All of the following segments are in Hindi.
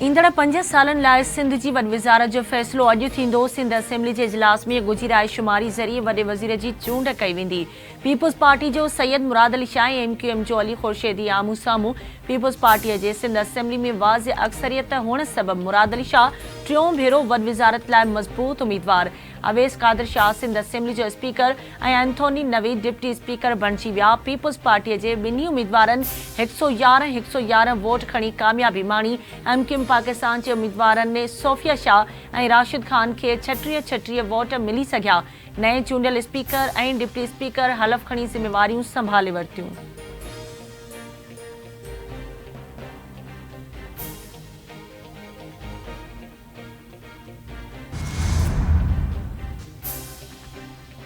ईंदड़ 5 सालनि लाइ सिंध जी वॾी वज़ारत जो फ़ैसिलो अॼु थींदो। सिंध असेंबली जे इजलास में ॻुझी राय शुमारी ज़रिए वॾे वज़ीर जी चूंड कई वेंदी। पीपुल्स पार्टी जो सैयद मुराद अली शाह ऐं MQM जो अली खुर्शीदी आमू साम्हूं। पीपुल्स पार्टीअ जे सिंध असेंबली में वाज़े अक्सरियत हुअण सबबि मुराद अली शाह टियों भेरो वॾी वज़ारत लाइ मज़बूत उम्मीदवार। अवेस कादिर शाह सिंध असेंबली जो स्पीकर ऐं एंथोनी नवीद डिप्टी स्पीकर बणिजी विया। पीपुल्स पार्टीअ जे ॿिन्ही उम्मीदवारनि 111 वोट खणी कामयाबी माणी। MQM पाकिस्तान जे उम्मीदवारनि ने सोफिया शाह ऐं राशिद खान खे 36 वोट मिली सघिया। नए चूंडियल स्पीकर ऐं डिप्टी स्पीकर हलफ़ खणी ज़िम्मेवारियूं संभाले वरितियूं।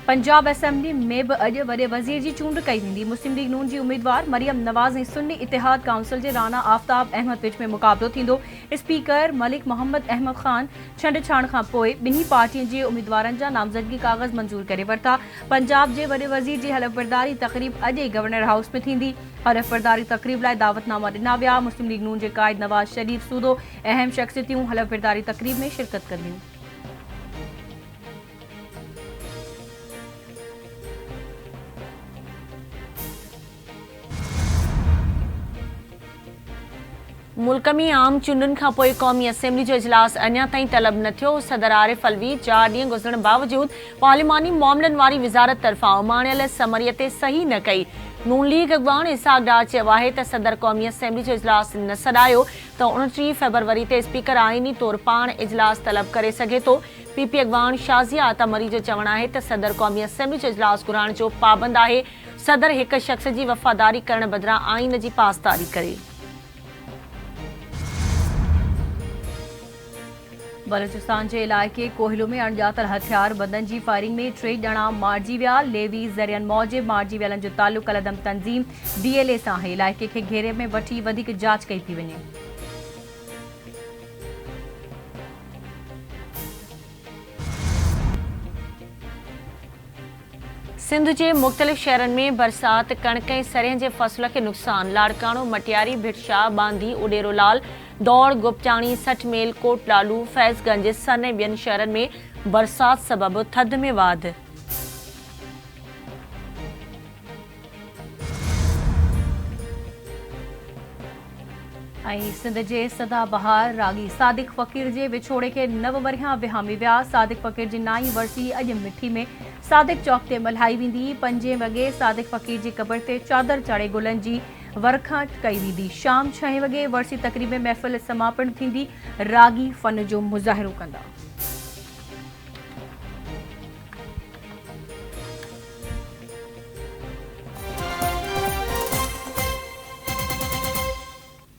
पंजाब असेंबली में भी अॼु वॾे वज़ीर जी चूंड कई वेंदी। मुस्लिम लीग नून जी उम्मीदवार मरियम नवाज़ ऐं सुन्नी इतिहाद काउंसिल जे राना आफ्ताब अहमद विच में मुक़ाबलो थींदो। स्पीकर मलिक मोहम्मद अहमद खान छंड-छाण खां पोइ ॿिन्ही पार्टियुनि जे उम्मीदवारनि जा नामज़दगी काग़ज़ मंज़ूर करे वरिता। पंजाब जे वॾे वज़ीर जी हलफ़बरदारी तक़रीब अॼु ई गवर्नर हाउस में थींदी। हलफ़बरदारी तक़रीब लाइ दावतनामा ॾिना विया। मुस्लिम लीग नून जे क़ाइद नवाज़ शरीफ सूदो अहम शख़्सियतूं हलफ़बरदारी तक़रीब में शिरकत कंदियूं। मुल्क में आम चूंडुनि खां पोइ क़ौमी असेंबली जो इजलास अञा ताईं तलब न थियो। सदर आरिफ अलवी 4 ॾींहं गुज़रण बावजूद पार्लिमानी मामलनि वारी वज़ारत तरफ़ां उमाणियल समरीअ ते सही न कई। नून लीग अॻवान इसहाक डार चयो आहे त सदर क़ौमी असेंबली जो इजलास न सॾायो त 29 फ़रवरी ते स्पीकर आईनी तौर पाण इजलास तलब करे सघे थो। PP अॻवान शाज़िया आता मरी जो चवणु आहे त सदर क़ौमी असेंबली जो इजलास घुराइण जो पाबंद आहे। सदर हिक शख़्स जी वफ़ादारी करण बदिरां आईन जी पासदारी करे। बलूचिस्तान के इलाइक़े कोहिलो में अणॼातल हथियार बंदनि जी फायरिंग में 3 ॼणा मारिजी विया। लेवी ज़रियनि मूजिबि मारिजी वियलनि जो तालुक़ अलदम तंज़ीम DLA सां आहे। इलाइक़े खे घेरे में वठी वधीक जांच कई थी वञे। सिंध के मुख़्तलिफ़ शहरनि में बरसात कणक ऐं सरेह जे फ़सुल खे नुक़सान। लाड़काणो, मटियारी, भिटशाह, बांदी, उडेरो लाल, दौड़, गुपचाणी, सठ मेल, कोट लालू, फैज़गंज, सन ऐं ॿियनि शहरनि में बरसात सबबि थधि में वाधि। सिंध के सदाबहार रागी सादिक फ़कीर के विछोड़े के नव वरियां विहामी विया। सादिक फ़कीर की नाई वरसी अॼु मिठी में सादिक चौक ते मल्हाई वेंदी। 5 वॻे सादिक फ़कीर की कबर ते चादर चाढ़े गुलनि जी वरखा कई वेंदी। शाम 6 वॻे वरसी तक़रीब में महफ़िल समापन थींदी। रागी फ़न जो मुज़ाहिरो कंदा।